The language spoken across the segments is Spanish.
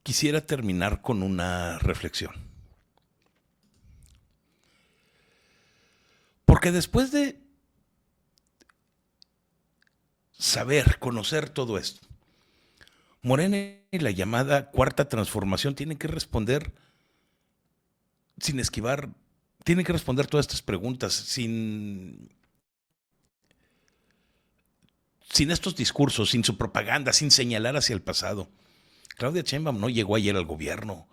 quisiera terminar con una reflexión. Porque después de saber, conocer todo esto, Morena y la llamada Cuarta Transformación tienen que responder sin esquivar, tienen que responder todas estas preguntas sin estos discursos, sin su propaganda, sin señalar hacia el pasado. Claudia Sheinbaum no llegó ayer al gobierno.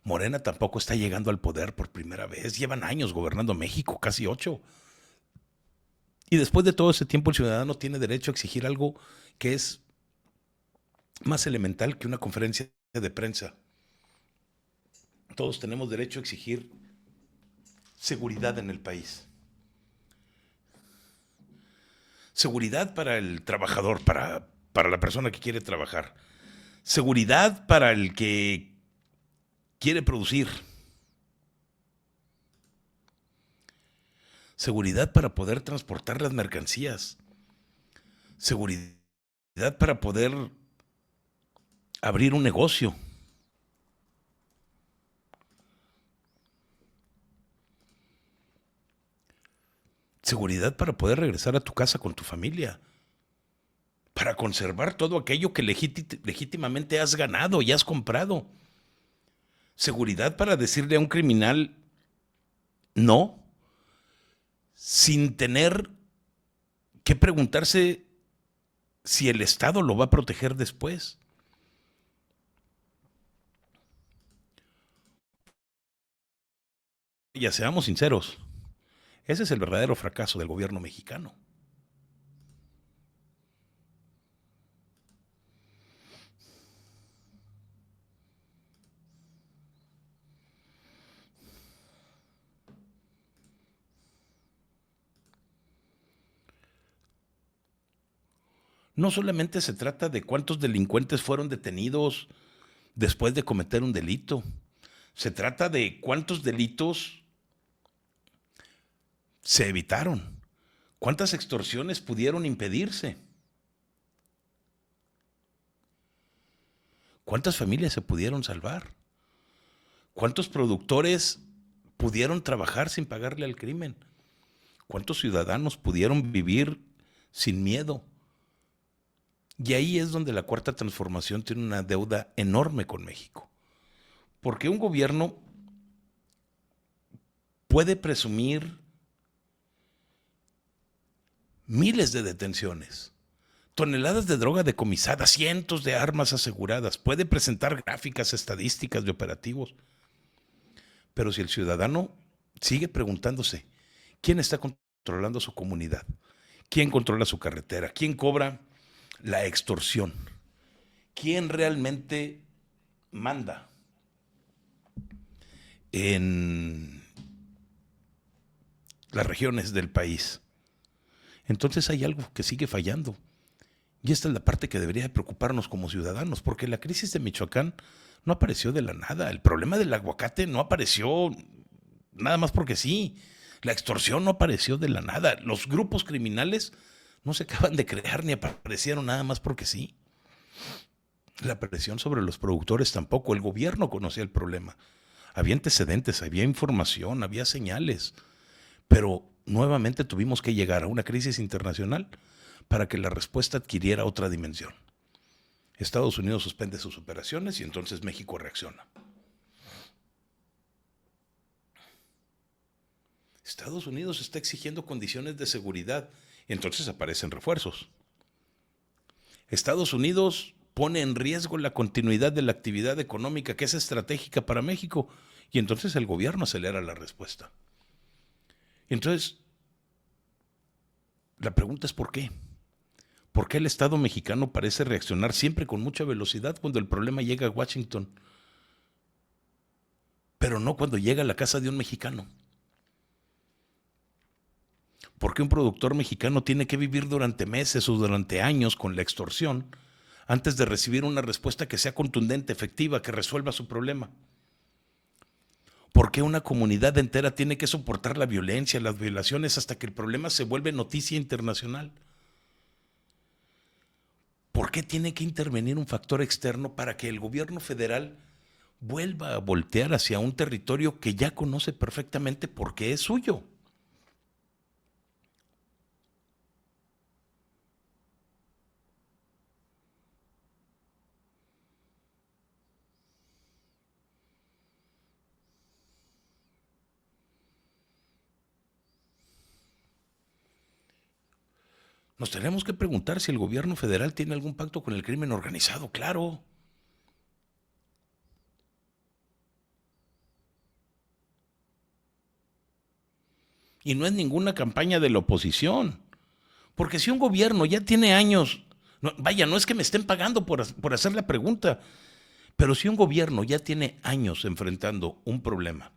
Morena tampoco está llegando al poder por primera vez. Llevan años gobernando México, casi 8. Y después de todo ese tiempo el ciudadano tiene derecho a exigir algo que es más elemental que una conferencia de prensa. Todos tenemos derecho a exigir seguridad en el país. Seguridad para el trabajador, para la persona que quiere trabajar. Seguridad para el que quiere producir. Seguridad para poder transportar las mercancías. Seguridad para poder abrir un negocio. Seguridad para poder regresar a tu casa con tu familia. Para conservar todo aquello que legítimamente has ganado y has comprado. Seguridad para decirle a un criminal no, sin tener que preguntarse si el Estado lo va a proteger después. Ya seamos sinceros, ese es el verdadero fracaso del gobierno mexicano. No solamente se trata de cuántos delincuentes fueron detenidos después de cometer un delito, se trata de cuántos delitos se evitaron, cuántas extorsiones pudieron impedirse, cuántas familias se pudieron salvar, cuántos productores pudieron trabajar sin pagarle al crimen, cuántos ciudadanos pudieron vivir sin miedo. Y ahí es donde la Cuarta Transformación tiene una deuda enorme con México. Porque un gobierno puede presumir miles de detenciones, toneladas de droga decomisada, cientos de armas aseguradas, puede presentar gráficas estadísticas de operativos. Pero si el ciudadano sigue preguntándose, ¿quién está controlando su comunidad? ¿Quién controla su carretera? ¿Quién cobra la extorsión? ¿Quién realmente manda en las regiones del país? Entonces hay algo que sigue fallando. Y esta es la parte que debería preocuparnos como ciudadanos, porque la crisis de Michoacán no apareció de la nada. El problema del aguacate no apareció nada más porque sí. La extorsión no apareció de la nada. Los grupos criminales no se acaban de crear ni aparecieron nada más porque sí. La presión sobre los productores tampoco. El gobierno conocía el problema. Había antecedentes, había información, había señales. Pero nuevamente tuvimos que llegar a una crisis internacional para que la respuesta adquiriera otra dimensión. Estados Unidos suspende sus operaciones y entonces México reacciona. Estados Unidos está exigiendo condiciones de seguridad y entonces aparecen refuerzos. Estados Unidos pone en riesgo la continuidad de la actividad económica que es estratégica para México y entonces el gobierno acelera la respuesta. Entonces, la pregunta es ¿por qué? ¿Por qué el Estado mexicano parece reaccionar siempre con mucha velocidad cuando el problema llega a Washington, pero no cuando llega a la casa de un mexicano? ¿Por qué un productor mexicano tiene que vivir durante meses o durante años con la extorsión antes de recibir una respuesta que sea contundente, efectiva, que resuelva su problema? ¿Por qué una comunidad entera tiene que soportar la violencia, las violaciones, hasta que el problema se vuelve noticia internacional? ¿Por qué tiene que intervenir un factor externo para que el gobierno federal vuelva a voltear hacia un territorio que ya conoce perfectamente porque es suyo. Nos tenemos que preguntar si el gobierno federal tiene algún pacto con el crimen organizado, claro. Y no es ninguna campaña de la oposición. Porque si un gobierno ya tiene años, no, vaya, no es que me estén pagando por hacer la pregunta, pero si un gobierno ya tiene años enfrentando un problema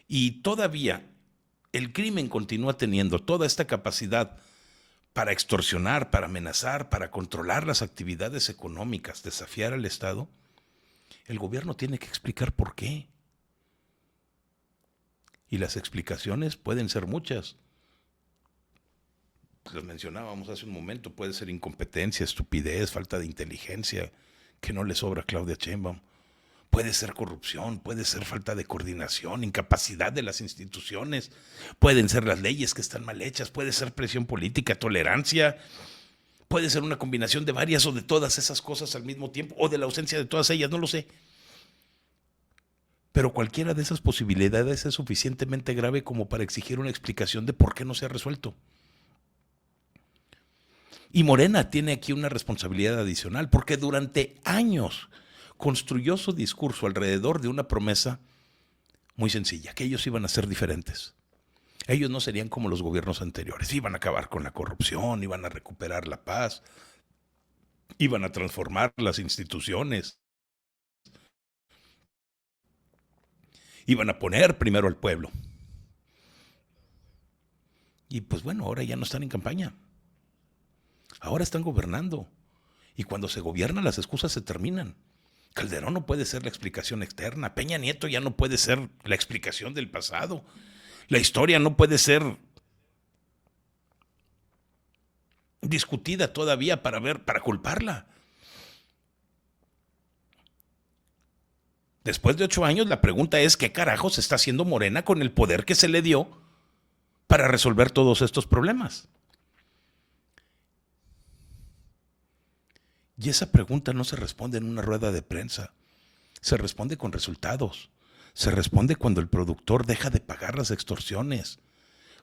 y todavía el crimen continúa teniendo toda esta capacidad para extorsionar, para amenazar, para controlar las actividades económicas, desafiar al Estado, el gobierno tiene que explicar por qué. Y las explicaciones pueden ser muchas. Las mencionábamos hace un momento, puede ser incompetencia, estupidez, falta de inteligencia, que no le sobra a Claudia Sheinbaum. Puede ser corrupción, puede ser falta de coordinación, incapacidad de las instituciones, pueden ser las leyes que están mal hechas, puede ser presión política, tolerancia, puede ser una combinación de varias o de todas esas cosas al mismo tiempo, o de la ausencia de todas ellas, no lo sé. Pero cualquiera de esas posibilidades es suficientemente grave como para exigir una explicación de por qué no se ha resuelto. Y Morena tiene aquí una responsabilidad adicional, porque durante años construyó su discurso alrededor de una promesa muy sencilla, que ellos iban a ser diferentes. Ellos no serían como los gobiernos anteriores, iban a acabar con la corrupción, iban a recuperar la paz, iban a transformar las instituciones, iban a poner primero al pueblo. Y pues bueno, ahora ya no están en campaña. Ahora están gobernando. Y cuando se gobierna, las excusas se terminan. Calderón no puede ser la explicación externa. Peña Nieto ya no puede ser la explicación del pasado. La historia no puede ser discutida todavía para culparla. Después de 8 años, la pregunta es: ¿qué carajos está haciendo Morena con el poder que se le dio para resolver todos estos problemas? Y esa pregunta no se responde en una rueda de prensa. Se responde con resultados. Se responde cuando el productor deja de pagar las extorsiones.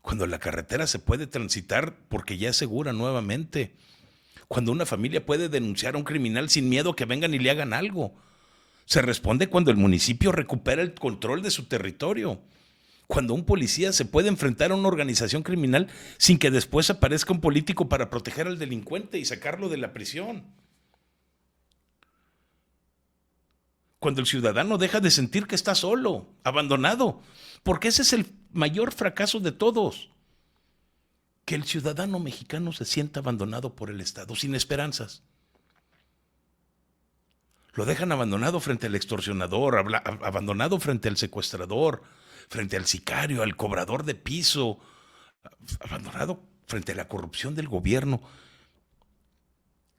Cuando la carretera se puede transitar porque ya es segura nuevamente. Cuando una familia puede denunciar a un criminal sin miedo que vengan y le hagan algo. Se responde cuando el municipio recupera el control de su territorio. Cuando un policía se puede enfrentar a una organización criminal sin que después aparezca un político para proteger al delincuente y sacarlo de la prisión. Cuando el ciudadano deja de sentir que está solo, abandonado, porque ese es el mayor fracaso de todos, que el ciudadano mexicano se sienta abandonado por el Estado, sin esperanzas. Lo dejan abandonado frente al extorsionador, abandonado frente al secuestrador, frente al sicario, al cobrador de piso, abandonado frente a la corrupción del gobierno.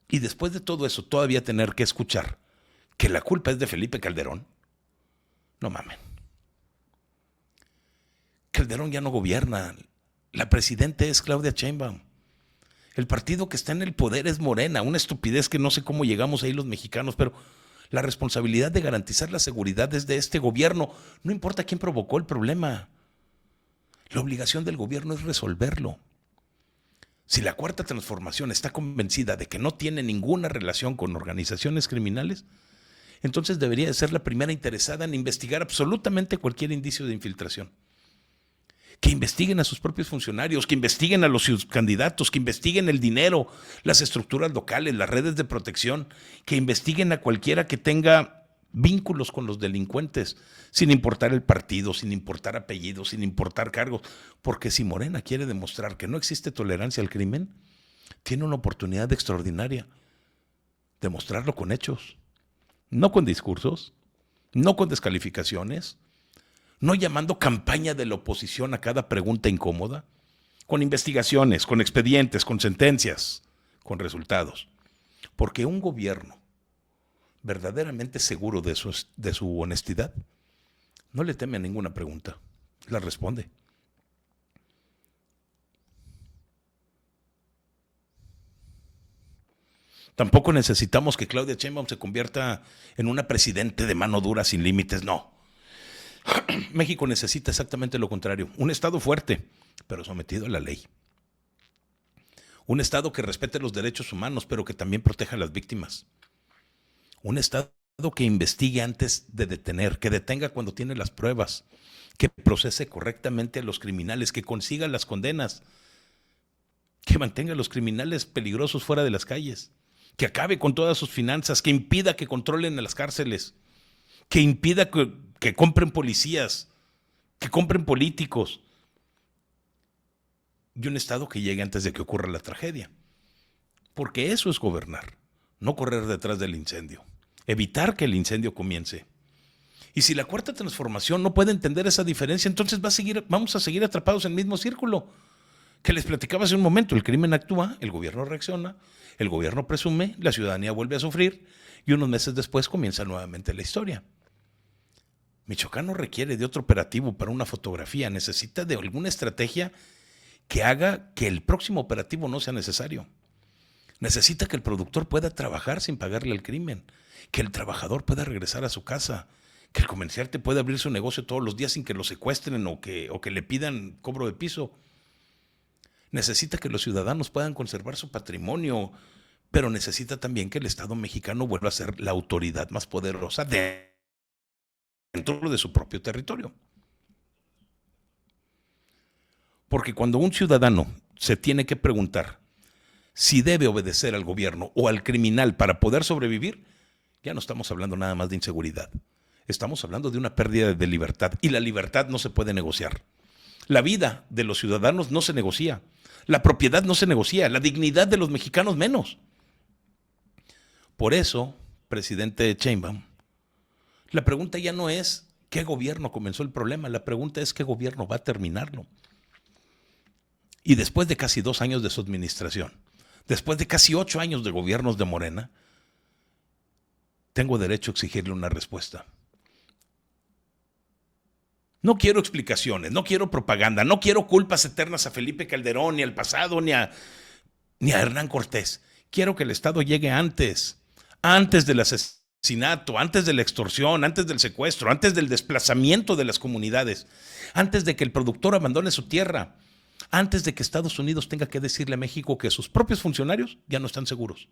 Y después de todo eso, todavía tener que escuchar que la culpa es de Felipe Calderón. No mamen. Calderón ya no gobierna. La presidenta es Claudia Sheinbaum. El partido que está en el poder es Morena. Una estupidez que no sé cómo llegamos ahí los mexicanos, pero la responsabilidad de garantizar la seguridad es de este gobierno. No importa quién provocó el problema. La obligación del gobierno es resolverlo. Si la Cuarta Transformación está convencida de que no tiene ninguna relación con organizaciones criminales, entonces debería de ser la primera interesada en investigar absolutamente cualquier indicio de infiltración. Que investiguen a sus propios funcionarios, que investiguen a los candidatos, que investiguen el dinero, las estructuras locales, las redes de protección, que investiguen a cualquiera que tenga vínculos con los delincuentes, sin importar el partido, sin importar apellidos, sin importar cargos. Porque si Morena quiere demostrar que no existe tolerancia al crimen, tiene una oportunidad extraordinaria de mostrarlo con hechos. No con discursos, no con descalificaciones, no llamando campaña de la oposición a cada pregunta incómoda, con investigaciones, con expedientes, con sentencias, con resultados. Porque un gobierno verdaderamente seguro de su honestidad, no le teme a ninguna pregunta, la responde. Tampoco necesitamos que Claudia Sheinbaum se convierta en una presidente de mano dura sin límites, no. México necesita exactamente lo contrario, un Estado fuerte, pero sometido a la ley. Un Estado que respete los derechos humanos, pero que también proteja a las víctimas. Un Estado que investigue antes de detener, que detenga cuando tiene las pruebas, que procese correctamente a los criminales, que consiga las condenas, que mantenga a los criminales peligrosos fuera de las calles, que acabe con todas sus finanzas, que impida que controlen a las cárceles, que impida que compren policías, que compren políticos, y un Estado que llegue antes de que ocurra la tragedia. Porque eso es gobernar, no correr detrás del incendio, evitar que el incendio comience. Y si la Cuarta Transformación no puede entender esa diferencia, entonces vamos a seguir atrapados en el mismo círculo que les platicaba hace un momento. El crimen actúa, el gobierno reacciona, el gobierno presume, la ciudadanía vuelve a sufrir y unos meses después comienza nuevamente la historia. Michoacán no requiere de otro operativo para una fotografía, necesita de alguna estrategia que haga que el próximo operativo no sea necesario. Necesita que el productor pueda trabajar sin pagarle al crimen, que el trabajador pueda regresar a su casa, que el comerciante pueda abrir su negocio todos los días sin que lo secuestren o que le pidan cobro de piso. Necesita que los ciudadanos puedan conservar su patrimonio, pero necesita también que el Estado mexicano vuelva a ser la autoridad más poderosa dentro de su propio territorio. Porque cuando un ciudadano se tiene que preguntar si debe obedecer al gobierno o al criminal para poder sobrevivir, ya no estamos hablando nada más de inseguridad. Estamos hablando de una pérdida de libertad y la libertad no se puede negociar. La vida de los ciudadanos no se negocia. La propiedad no se negocia. La dignidad de los mexicanos menos. Por eso, presidente Sheinbaum, la pregunta ya no es qué gobierno comenzó el problema, la pregunta es qué gobierno va a terminarlo. Y después de casi 2 años de su administración, después de casi 8 años de gobiernos de Morena, tengo derecho a exigirle una respuesta. No quiero explicaciones, no quiero propaganda, no quiero culpas eternas a Felipe Calderón, ni al pasado, ni a Hernán Cortés. Quiero que el Estado llegue antes del asesinato, antes de la extorsión, antes del secuestro, antes del desplazamiento de las comunidades, antes de que el productor abandone su tierra, antes de que Estados Unidos tenga que decirle a México que sus propios funcionarios ya no están seguros.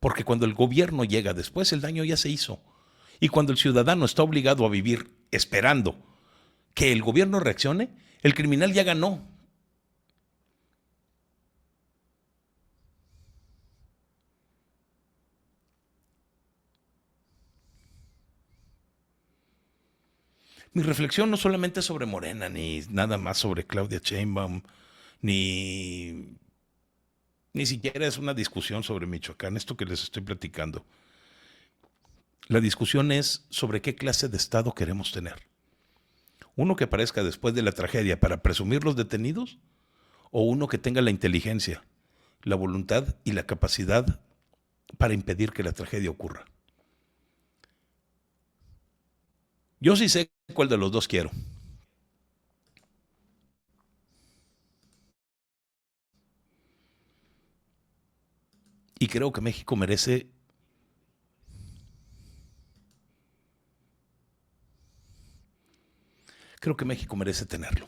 Porque cuando el gobierno llega después, el daño ya se hizo. Y cuando el ciudadano está obligado a vivir esperando que el gobierno reaccione, el criminal ya ganó. Mi reflexión no solamente es sobre Morena, ni nada más sobre Claudia Sheinbaum, ni siquiera es una discusión sobre Michoacán, esto que les estoy platicando. La discusión es sobre qué clase de Estado queremos tener. ¿Uno que aparezca después de la tragedia para presumir los detenidos? ¿O uno que tenga la inteligencia, la voluntad y la capacidad para impedir que la tragedia ocurra? Yo sí sé cuál de los dos quiero. Y creo que México merece tenerlo.